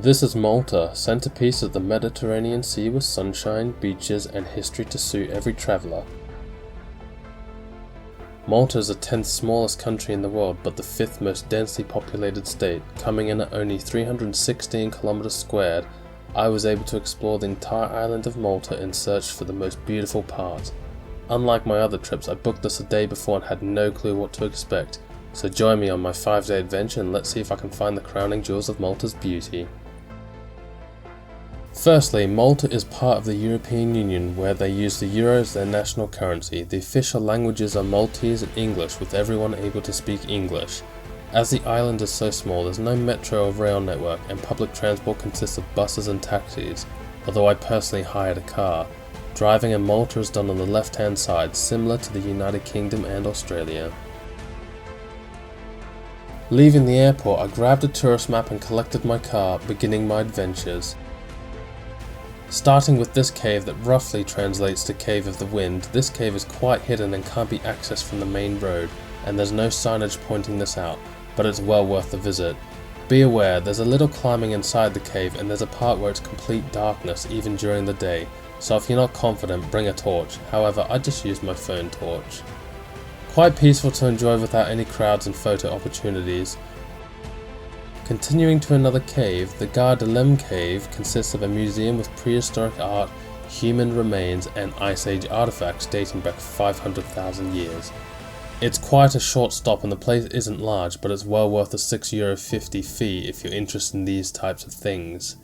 This is Malta, centerpiece of the Mediterranean Sea with sunshine, beaches and history to suit every traveller. Malta is the 10th smallest country in the world but the 5th most densely populated state. Coming in at only 316 kilometers squared, I was able to explore the entire island of Malta in search for the most beautiful part. Unlike my other trips, I booked this a day before and had no clue what to expect. So join me on my 5-day adventure and let's see if I can find the crowning jewels of Malta's beauty. Firstly, Malta is part of the European Union where they use the euro as their national currency. The official languages are Maltese and English, with everyone able to speak English. As the island is so small, there's no metro or rail network and public transport consists of buses and taxis, although I personally hired a car. Driving in Malta is done on the left-hand side, similar to the United Kingdom and Australia. Leaving the airport, I grabbed a tourist map and collected my car, beginning my adventures. Starting with this cave that roughly translates to Cave of the Wind, this cave is quite hidden and can't be accessed from the main road, and there's no signage pointing this out, but it's well worth the visit. Be aware, there's a little climbing inside the cave and there's a part where it's complete darkness even during the day, so if you're not confident, bring a torch. However, I just used my phone torch. Quite peaceful to enjoy without any crowds and photo opportunities. Continuing to another cave, the Gardelem cave consists of a museum with prehistoric art, human remains and Ice Age artifacts dating back 500,000 years. It's quite a short stop and the place isn't large, but it's well worth the €6.50 fee if you're interested in these types of things.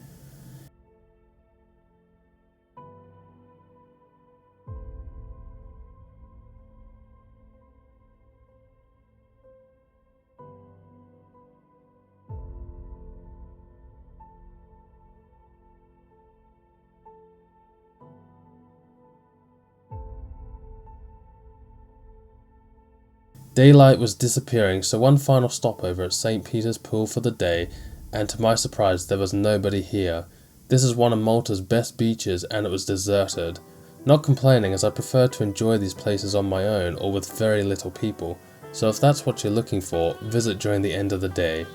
Daylight was disappearing, so one final stopover at St. Peter's Pool for the day, and to my surprise there was nobody here. This is one of Malta's best beaches and it was deserted. Not complaining, as I prefer to enjoy these places on my own or with very little people, so if that's what you're looking for, visit during the end of the day.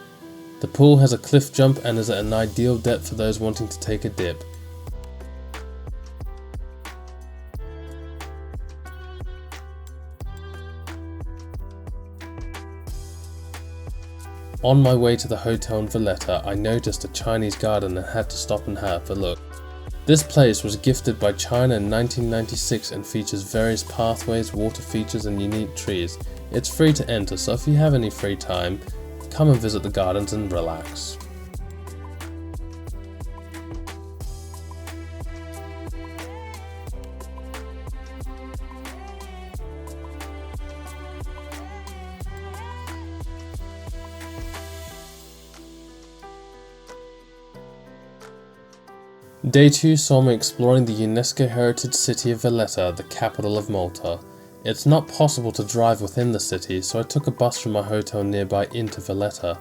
The pool has a cliff jump and is at an ideal depth for those wanting to take a dip. On my way to the hotel in Valletta, I noticed a Chinese garden and had to stop and have a look. This place was gifted by China in 1996 and features various pathways, water features and unique trees. It's free to enter, so if you have any free time, come and visit the gardens and relax. Day 2 saw me exploring the UNESCO heritage city of Valletta, the capital of Malta. It's not possible to drive within the city, so I took a bus from my hotel nearby into Valletta.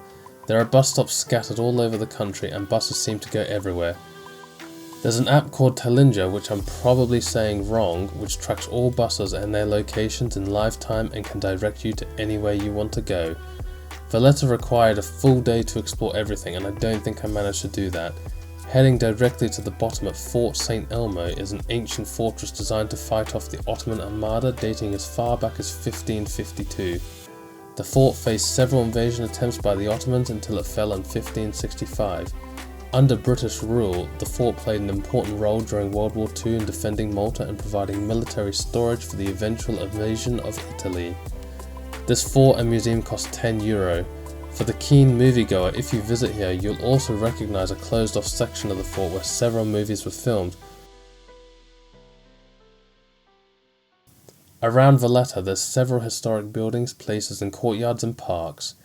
There are bus stops scattered all over the country and buses seem to go everywhere. There's an app called Talinja, which I'm probably saying wrong, which tracks all buses and their locations in live time and can direct you to anywhere you want to go. Valletta required a full day to explore everything and I don't think I managed to do that. Heading directly to the bottom at Fort St. Elmo is an ancient fortress designed to fight off the Ottoman Armada dating as far back as 1552. The fort faced several invasion attempts by the Ottomans until it fell in 1565. Under British rule, the fort played an important role during World War II in defending Malta and providing military storage for the eventual invasion of Italy. This fort and museum cost €10. For the keen moviegoer, if you visit here, you'll also recognise a closed-off section of the fort where several movies were filmed. Around Valletta, there's several historic buildings, places and courtyards and parks.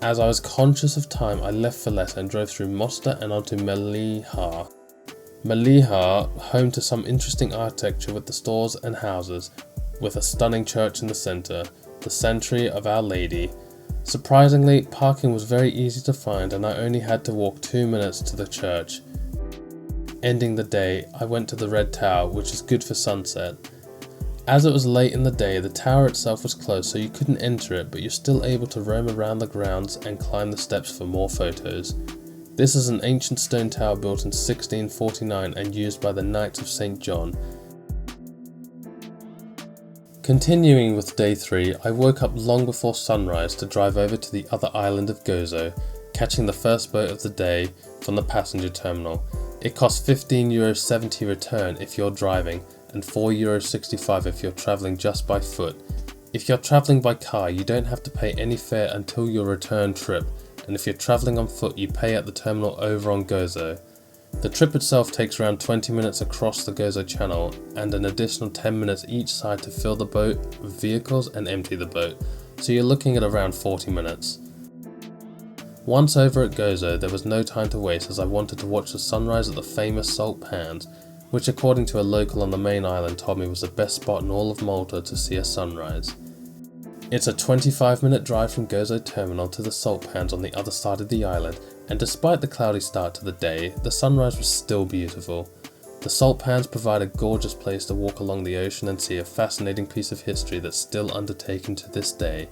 As I was conscious of time, I left Valletta and drove through Mosta and onto Melliha. Melliha, home to some interesting architecture with the stores and houses, with a stunning church in the centre, the Sanctuary of Our Lady. Surprisingly, parking was very easy to find and I only had to walk 2 minutes to the church. Ending the day, I went to the Red Tower, which is good for sunset. As it was late in the day, the tower itself was closed so you couldn't enter it, but you're still able to roam around the grounds and climb the steps for more photos. This is an ancient stone tower built in 1649 and used by the Knights of St. John. Continuing with day 3, I woke up long before sunrise to drive over to the other island of Gozo, catching the first boat of the day from the passenger terminal. It costs €15.70 return if you're driving, and €4.65 if you're travelling just by foot. If you're travelling by car, you don't have to pay any fare until your return trip, and if you're travelling on foot, you pay at the terminal over on Gozo. The trip itself takes around 20 minutes across the Gozo Channel, and an additional 10 minutes each side to fill the boat with vehicles and empty the boat, so you're looking at around 40 minutes. Once over at Gozo, there was no time to waste as I wanted to watch the sunrise at the famous Salt Pans, which according to a local on the main island told me was the best spot in all of Malta to see a sunrise. It's a 25-minute drive from Gozo Terminal to the Salt Pans on the other side of the island, and despite the cloudy start to the day, the sunrise was still beautiful. The Salt Pans provide a gorgeous place to walk along the ocean and see a fascinating piece of history that's still undertaken to this day.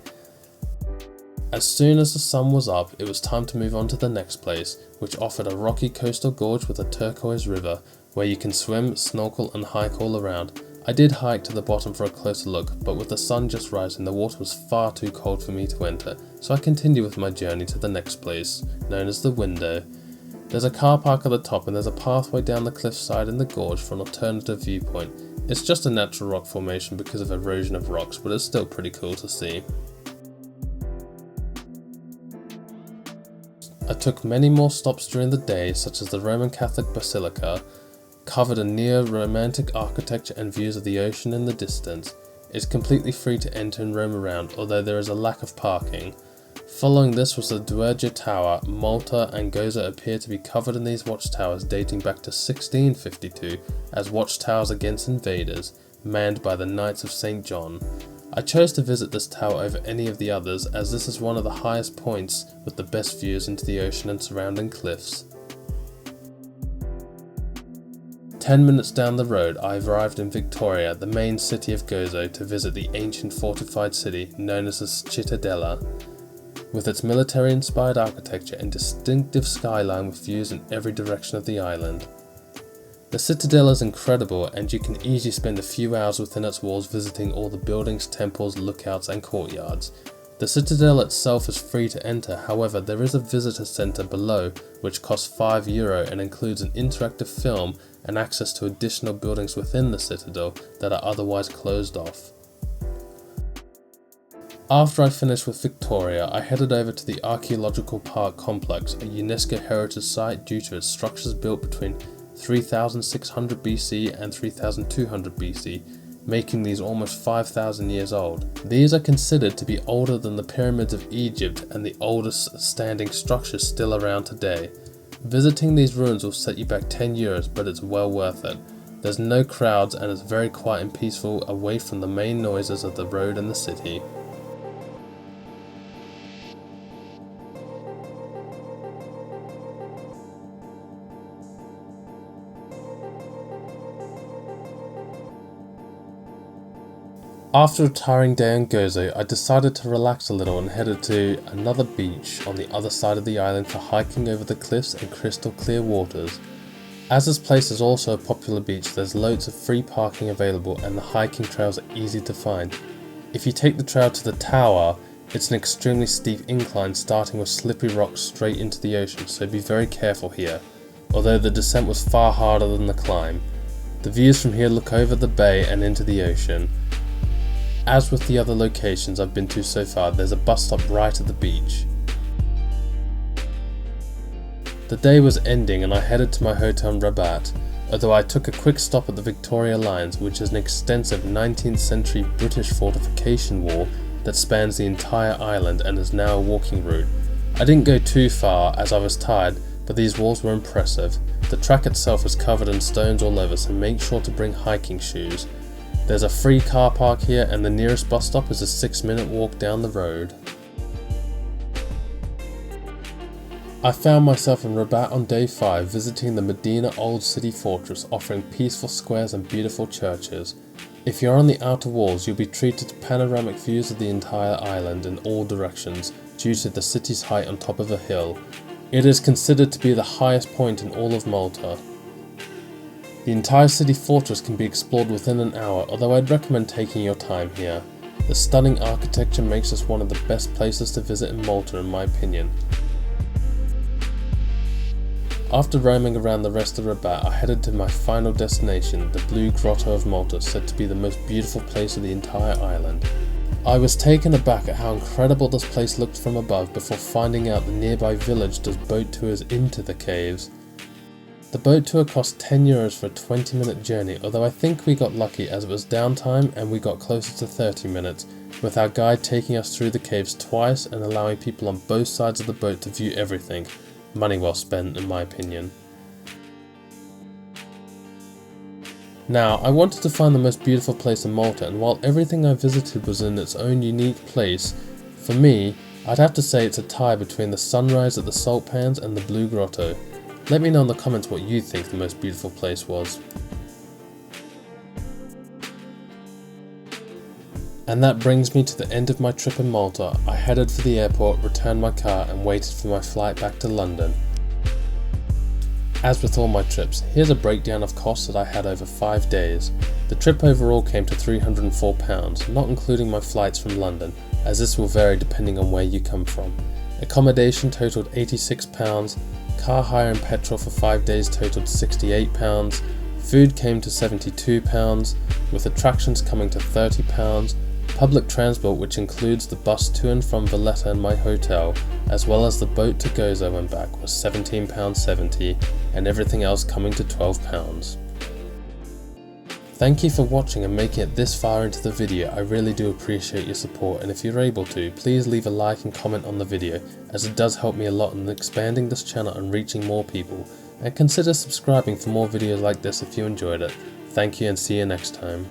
As soon as the sun was up, it was time to move on to the next place, which offered a rocky coastal gorge with a turquoise river, where you can swim, snorkel and hike all around. I did hike to the bottom for a closer look, but with the sun just rising, the water was far too cold for me to enter, so I continued with my journey to the next place, known as the Window. There's a car park at the top and there's a pathway down the cliffside in the gorge for an alternative viewpoint. It's just a natural rock formation because of erosion of rocks, but it's still pretty cool to see. I took many more stops during the day, such as the Roman Catholic Basilica, covered a neo-romantic architecture and views of the ocean in the distance. It's completely free to enter and roam around, although there is a lack of parking. Following this was the Duerja Tower. Malta and Gozo appear to be covered in these watchtowers dating back to 1652 as watchtowers against invaders, manned by the Knights of St. John. I chose to visit this tower over any of the others as this is one of the highest points with the best views into the ocean and surrounding cliffs. 10 minutes down the road, I arrived in Victoria, the main city of Gozo, to visit the ancient fortified city known as the Cittadella. With its military-inspired architecture and distinctive skyline with views in every direction of the island. The Citadel is incredible and you can easily spend a few hours within its walls visiting all the buildings, temples, lookouts and courtyards. The Citadel itself is free to enter, however there is a visitor centre below which costs €5 and includes an interactive film and access to additional buildings within the Citadel that are otherwise closed off. After I finished with Victoria, I headed over to the Archaeological Park Complex, a UNESCO heritage site due to its structures built between 3600 BC and 3200 BC, making these almost 5,000 years old. These are considered to be older than the pyramids of Egypt and the oldest standing structures still around today. Visiting these ruins will set you back €10, but it's well worth it. There's no crowds and it's very quiet and peaceful away from the main noises of the road and the city. After a tiring day on Gozo, I decided to relax a little and headed to another beach on the other side of the island for hiking over the cliffs and crystal clear waters. As this place is also a popular beach, there's loads of free parking available and the hiking trails are easy to find. If you take the trail to the tower, it's an extremely steep incline starting with slippery rocks straight into the ocean, so be very careful here, although the descent was far harder than the climb. The views from here look over the bay and into the ocean. As with the other locations I've been to so far, there's a bus stop right at the beach. The day was ending and I headed to my hotel in Rabat, although I took a quick stop at the Victoria Lines, which is an extensive 19th century British fortification wall that spans the entire island and is now a walking route. I didn't go too far as I was tired, but these walls were impressive. The track itself is covered in stones all over, so make sure to bring hiking shoes. There's a free car park here and the nearest bus stop is a 6-minute walk down the road. I found myself in Rabat on day 5 visiting the Medina Old City Fortress, offering peaceful squares and beautiful churches. If you're on the outer walls, you'll be treated to panoramic views of the entire island in all directions due to the city's height on top of a hill. It is considered to be the highest point in all of Malta. The entire city fortress can be explored within an hour, although I'd recommend taking your time here. The stunning architecture makes this one of the best places to visit in Malta in my opinion. After roaming around the rest of Rabat, I headed to my final destination, the Blue Grotto of Malta, said to be the most beautiful place of the entire island. I was taken aback at how incredible this place looked from above before finding out the nearby village does boat tours into the caves. The boat tour cost €10 for a 20-minute journey, although I think we got lucky as it was downtime and we got closer to 30 minutes, with our guide taking us through the caves twice and allowing people on both sides of the boat to view everything. Money well spent in my opinion. Now, I wanted to find the most beautiful place in Malta, and while everything I visited was in its own unique place, for me, I'd have to say it's a tie between the sunrise at the Salt Pans and the Blue Grotto. Let me know in the comments what you think the most beautiful place was. And that brings me to the end of my trip in Malta. I headed for the airport, returned my car and waited for my flight back to London. As with all my trips, here's a breakdown of costs that I had over 5 days. The trip overall came to £304, not including my flights from London, as this will vary depending on where you come from. Accommodation totaled £86, car hire and petrol for 5 days totaled £68, food came to £72, with attractions coming to £30, public transport, which includes the bus to and from Valletta and my hotel, as well as the boat to Gozo and back, was £17.70, and everything else coming to £12. Thank you for watching and making it this far into the video. I really do appreciate your support, and if you're able to, please leave a like and comment on the video, as it does help me a lot in expanding this channel and reaching more people, and consider subscribing for more videos like this if you enjoyed it. Thank you and see you next time.